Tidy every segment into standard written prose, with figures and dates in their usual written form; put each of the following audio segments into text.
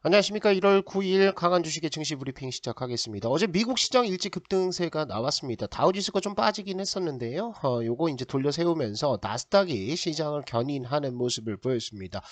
안녕하십니까. 1월 9일 강한 주식의 증시 브리핑 시작하겠습니다. 어제 미국 시장 일찍 급등세가 나왔습니다. 다우지수가 좀 빠지긴 했었는데요. 요거 이제 돌려 세우면서 나스닥이 시장을 견인하는 모습을 보였습니다.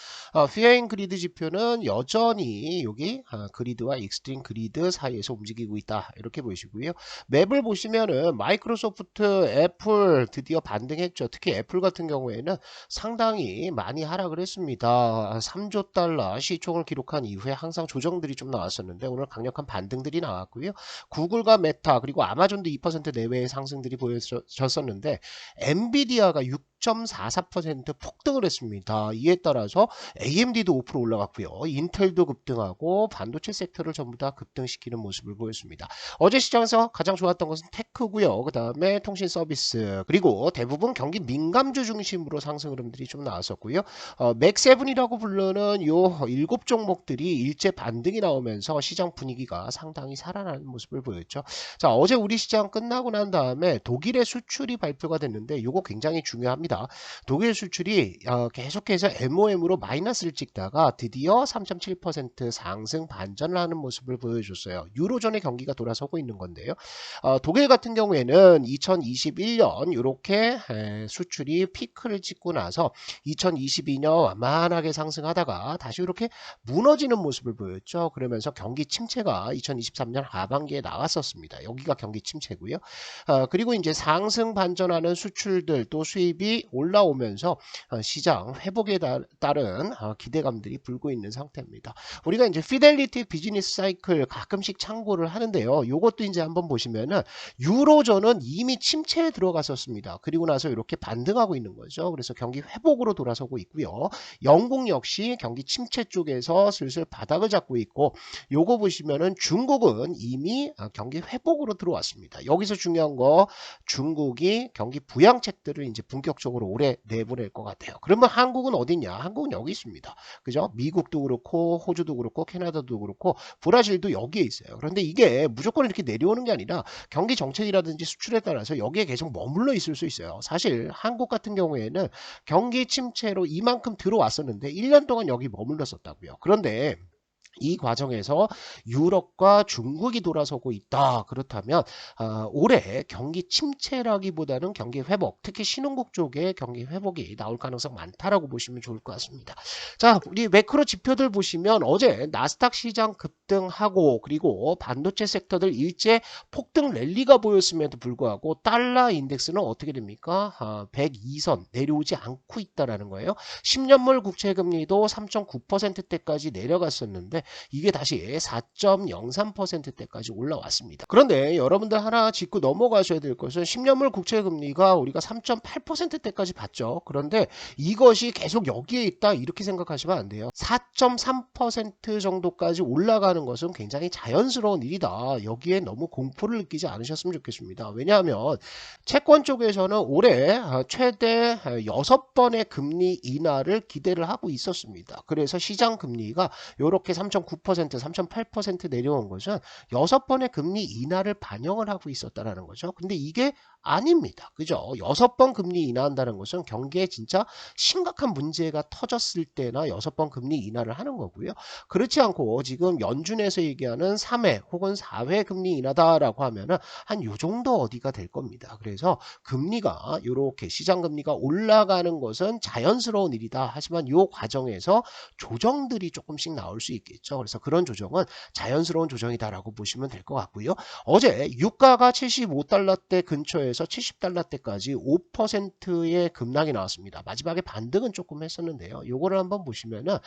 피어인 그리드 지표는 여전히 여기 그리드와 익스트림 그리드 사이에서 움직이고 있다. 이렇게 보시고요. 맵을 보시면은 마이크로소프트, 애플 드디어 반등했죠. 특히 애플 같은 경우에는 상당히 많이 하락을 했습니다. 3조 달러 시총을 기록한 이후에 항상 조정들이 좀 나왔었는데 오늘 강력한 반등들이 나왔고요. 구글과 메타 그리고 아마존도 2% 내외의 상승들이 보여졌었는데 엔비디아가 6.44% 폭등을 했습니다. 이에 따라서 AMD도 5% 올라갔고요. 인텔도 급등하고 반도체 섹터를 전부 다 급등시키는 모습을 보였습니다. 어제 시장에서 가장 좋았던 것은 테크고요. 그 다음에 통신 서비스 그리고 대부분 경기 민감주 중심으로 상승 흐름들이 좀 나왔었고요. 맥세븐이라고 부르는 요 7종목들이 일제 반등이 나오면서 시장 분위기가 상당히 살아나는 모습을 보였죠. 자, 어제 우리 시장 끝나고 난 다음에 독일의 수출이 발표가 됐는데 요거 굉장히 중요합니다. 독일 수출이 계속해서 MOM으로 마이너스를 찍다가 드디어 3.7% 상승 반전을 하는 모습을 보여줬어요. 유로존의 경기가 돌아서고 있는 건데요. 독일 같은 경우에는 2021년 이렇게 수출이 피크를 찍고 나서 2022년 완만하게 상승하다가 다시 이렇게 무너지는 모습을 보였죠. 그러면서 경기 침체가 2023년 하반기에 나왔었습니다. 여기가 경기 침체고요. 그리고 이제 상승 반전하는 수출들 또 수입이 올라오면서 시장 회복에 따른 기대감들이 불고 있는 상태입니다. 우리가 이제 피델리티 비즈니스 사이클 가끔씩 참고를 하는데요. 이것도 이제 한번 보시면은 유로존은 이미 침체에 들어갔었습니다. 그리고 나서 이렇게 반등하고 있는 거죠. 그래서 경기 회복으로 돌아서고 있고요. 영국 역시 경기 침체 쪽에서 슬슬 바닥을 잡고 있고 요거 보시면은 중국은 이미 경기 회복으로 들어왔습니다. 여기서 중요한 거 중국이 경기 부양책들을 이제 본격적으로 올해 내보낼 것 같아요. 그러면 한국은 어딨냐? 한국은 여기 있습니다. 그죠? 미국도 그렇고 호주도 그렇고 캐나다도 그렇고 브라질도 여기에 있어요. 그런데 이게 무조건 이렇게 내려오는 게 아니라 경기 정책이라든지 수출에 따라서 여기에 계속 머물러 있을 수 있어요. 사실 한국 같은 경우에는 경기 침체로 이만큼 들어왔었는데 1년 동안 여기 머물렀었다고요. 그런데 이 과정에서 유럽과 중국이 돌아서고 있다. 그렇다면 올해 경기 침체라기보다는 경기 회복, 특히 신흥국 쪽에 경기 회복이 나올 가능성 많다라고 보시면 좋을 것 같습니다. 자, 우리 매크로 지표들 보시면 어제 나스닥 시장 급등하고 그리고 반도체 섹터들 일제 폭등 랠리가 보였음에도 불구하고 달러 인덱스는 어떻게 됩니까? 102선 내려오지 않고 있다라는 거예요. 10년물 국채금리도 3.9%대까지 내려갔었는데 이게 다시 4.03%대까지 올라왔습니다. 그런데 여러분들 하나 짚고 넘어가셔야 될 것은 10년물 국채금리가 우리가 3.8%대까지 봤죠. 그런데 이것이 계속 여기에 있다 이렇게 생각하시면 안 돼요. 4.3% 정도까지 올라가는 것은 굉장히 자연스러운 일이다. 여기에 너무 공포를 느끼지 않으셨으면 좋겠습니다. 왜냐하면 채권 쪽에서는 올해 최대 6번의 금리 인하를 기대를 하고 있었습니다. 그래서 시장 금리가 이렇게 3.9%, 3.8% 내려온 것은 6번의 금리 인하를 반영을 하고 있었다는 거죠. 근데 이게 아닙니다. 그죠? 6번 금리 인하한다는 것은 경기에 진짜 심각한 문제가 터졌을 때나 6번 금리 인하를 하는 거고요. 그렇지 않고 지금 연준에서 얘기하는 3회 혹은 4회 금리 인하다라고 하면은 한 요 정도 어디가 될 겁니다. 그래서 금리가 이렇게 시장 금리가 올라가는 것은 자연스러운 일이다. 하지만 이 과정에서 조정들이 조금씩 나올 수 있겠죠. 그래서 그런 조정은 자연스러운 조정이다라고 보시면 될 것 같고요. 어제 유가가 75달러대 근처에서 70달러대까지 5%의 급락이 나왔습니다. 마지막에 반등은 조금 했었는데요. 요거를 한번 보시면은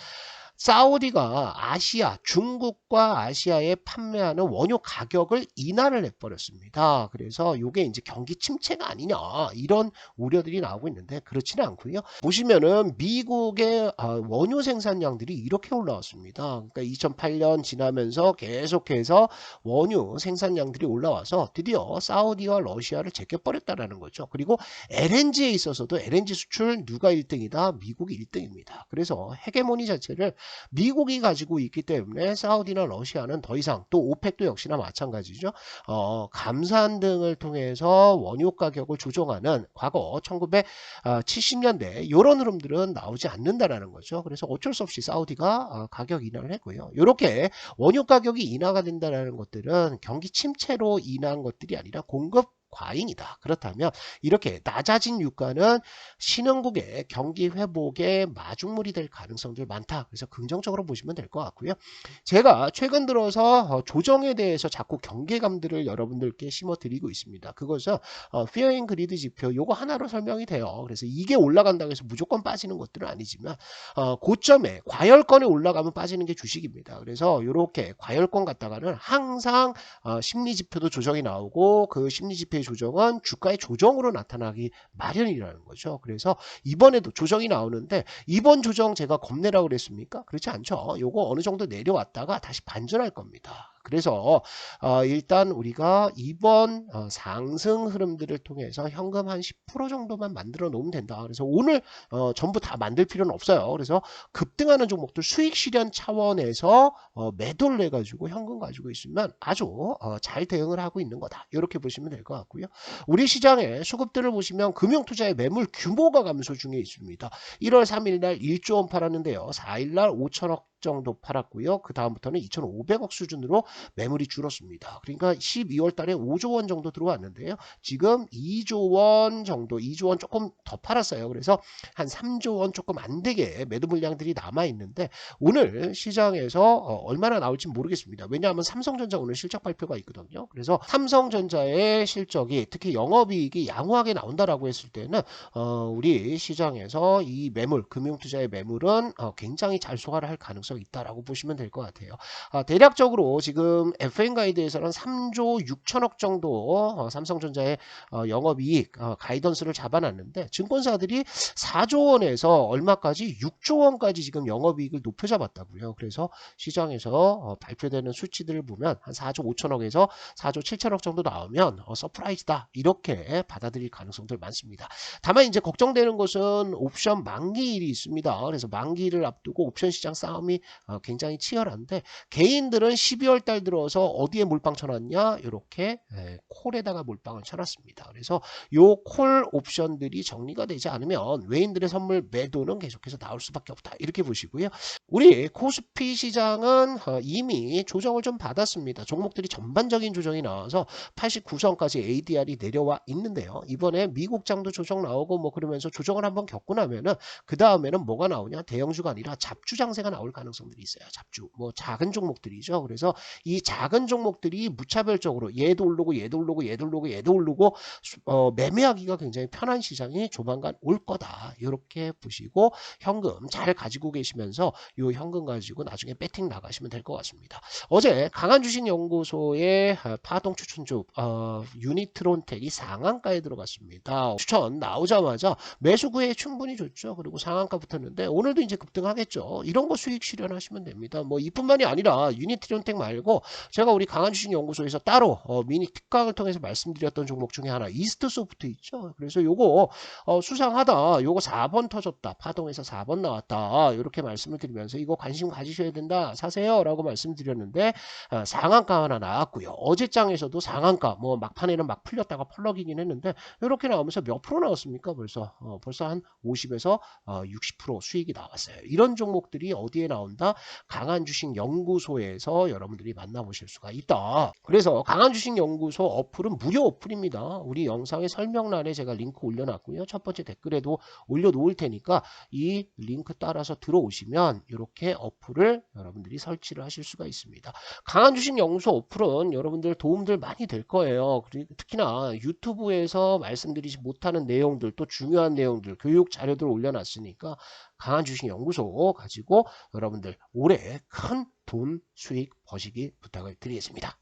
사우디가 아시아, 중국과 아시아에 판매하는 원유 가격을 인하를 해버렸습니다. 그래서 이게 이제 경기 침체가 아니냐 이런 우려들이 나오고 있는데 그렇지는 않고요. 보시면은 미국의 원유 생산량들이 이렇게 올라왔습니다. 그러니까 2008년 지나면서 계속해서 원유 생산량들이 올라와서 드디어 사우디와 러시아를 제껴버렸다라는 거죠. 그리고 LNG에 있어서도 LNG 수출 누가 1등이다? 미국이 1등입니다. 그래서 헤게모니 자체를 미국이 가지고 있기 때문에 사우디나 러시아는 더 이상 또 오펙도 역시나 마찬가지죠. 감산 등을 통해서 원유 가격을 조정하는 과거 1970년대 이런 흐름들은 나오지 않는다라는 거죠. 그래서 어쩔 수 없이 사우디가 가격 인하를 했고요. 이렇게 원유 가격이 인하가 된다는 것들은 경기 침체로 인한 것들이 아니라 공급 과잉이다. 그렇다면 이렇게 낮아진 유가는 신흥국의 경기 회복에 마중물이 될 가능성들 많다. 그래서 긍정적으로 보시면 될 것 같고요. 제가 최근 들어서 조정에 대해서 자꾸 경계감들을 여러분들께 심어드리고 있습니다. 그것은 Fear and Greed 지표 요거 하나로 설명이 돼요. 그래서 이게 올라간다고 해서 무조건 빠지는 것들은 아니지만 고점에 과열권에 올라가면 빠지는 게 주식입니다. 그래서 이렇게 과열권 갔다가는 항상 심리 지표도 조정이 나오고 그 심리 지표의 조정은 주가의 조정으로 나타나기 마련이라는 거죠. 그래서 이번에도 조정이 나오는데 이번 조정 제가 겁내라고 그랬습니까? 그렇지 않죠. 요거 어느 정도 내려왔다가 다시 반전할 겁니다. 그래서 일단 우리가 이번 상승 흐름들을 통해서 현금 한 10% 정도만 만들어 놓으면 된다. 그래서 오늘 전부 다 만들 필요는 없어요. 그래서 급등하는 종목들 수익 실현 차원에서 매도를 해가지고 현금 가지고 있으면 아주 잘 대응을 하고 있는 거다. 이렇게 보시면 될 것 같고요. 우리 시장의 수급들을 보시면 금융투자의 매물 규모가 감소 중에 있습니다. 1월 3일 날 1조 원 팔았는데요. 4일 날 5천억 정도 팔았고요. 그 다음부터는 2,500억 수준으로 매물이 줄었습니다. 그러니까 12월 달에 5조 원 정도 들어왔는데요. 지금 2조 원 정도, 2조 원 조금 더 팔았어요. 그래서 한 3조 원 조금 안 되게 매도 물량들이 남아 있는데 오늘 시장에서 얼마나 나올지 모르겠습니다. 왜냐하면 삼성전자 오늘 실적 발표가 있거든요. 그래서 삼성전자의 실적이 특히 영업이익이 양호하게 나온다라고 했을 때는 우리 시장에서 이 매물, 금융투자의 매물은 굉장히 잘 소화를 할 가능성이 있다라고 보시면 될 것 같아요. 대략적으로 지금 FN 가이드에서는 3조 6천억 정도 삼성전자의 영업이익 가이던스를 잡아놨는데 증권사들이 4조 원에서 얼마까지 6조 원까지 지금 영업이익을 높여 잡았다고요. 그래서 시장에서 발표되는 수치들을 보면 한 4조 5천억에서 4조 7천억 정도 나오면 서프라이즈다 이렇게 받아들일 가능성들 많습니다. 다만 이제 걱정되는 것은 옵션 만기일이 있습니다. 그래서 만기를 앞두고 옵션 시장 싸움이 굉장히 치열한데 개인들은 12월 달 들어서 어디에 몰빵 쳐놨냐 이렇게 콜에다가 몰빵을 쳐놨습니다. 그래서 요 콜 옵션들이 정리가 되지 않으면 외인들의 선물 매도는 계속해서 나올 수밖에 없다 이렇게 보시고요. 우리 코스피 시장은 이미 조정을 좀 받았습니다. 종목들이 전반적인 조정이 나와서 89선까지 ADR이 내려와 있는데요. 이번에 미국장도 조정 나오고 뭐 그러면서 조정을 한번 겪고 나면은 그 다음에는 뭐가 나오냐 대형주가 아니라 잡주 장세가 나올 가능성들이 있어요. 잡주 뭐 작은 종목들이죠. 그래서 이 작은 종목들이 무차별적으로 얘도 오르고 얘도 오르고 얘도 오르고 얘도 오르고 매매하기가 굉장히 편한 시장이 조만간 올 거다. 이렇게 보시고 현금 잘 가지고 계시면서 이 현금 가지고 나중에 배팅 나가시면 될 것 같습니다. 어제 강한주식연구소의 파동 추천주 유니트론텍이 상한가에 들어갔습니다. 추천 나오자마자 매수 구에 충분히 좋죠. 그리고 상한가 붙었는데 오늘도 이제 급등하겠죠. 이런 거 수익 실현하시면 됩니다. 뭐 이뿐만이 아니라 유니트론텍 말고 제가 우리 강한주식연구소에서 따로 미니 특강을 통해서 말씀드렸던 종목 중에 하나 이스트소프트 있죠. 그래서 요거 수상하다. 요거 4번 터졌다. 파동에서 4번 나왔다. 이렇게 말씀을 드리면서 이거 관심 가지셔야 된다. 사세요. 라고 말씀드렸는데 상한가 하나 나왔고요. 어제장에서도 상한가 뭐 막판에는 막 풀렸다가 펄럭이긴 했는데 이렇게 나오면서 몇 프로 나왔습니까? 벌써 한 50에서 60% 수익이 나왔어요. 이런 종목들이 어디에 나온다? 강한주식연구소에서 여러분들이 만나보실 수가 있다. 그래서 강한주식연구소 어플은 무료 어플입니다. 우리 영상의 설명란에 제가 링크 올려놨고요. 첫 번째 댓글에도 올려놓을 테니까 이 링크 따라서 들어오시면 이렇게 어플을 여러분들이 설치를 하실 수가 있습니다. 강한주식연구소 어플은 여러분들 도움들 많이 될 거예요. 그리고 특히나 유튜브에서 말씀드리지 못하는 내용들 또 중요한 내용들 교육 자료들 올려놨으니까 강한주식연구소 가지고 여러분들 올해 큰 돈 수익 버시기 부탁을 드리겠습니다.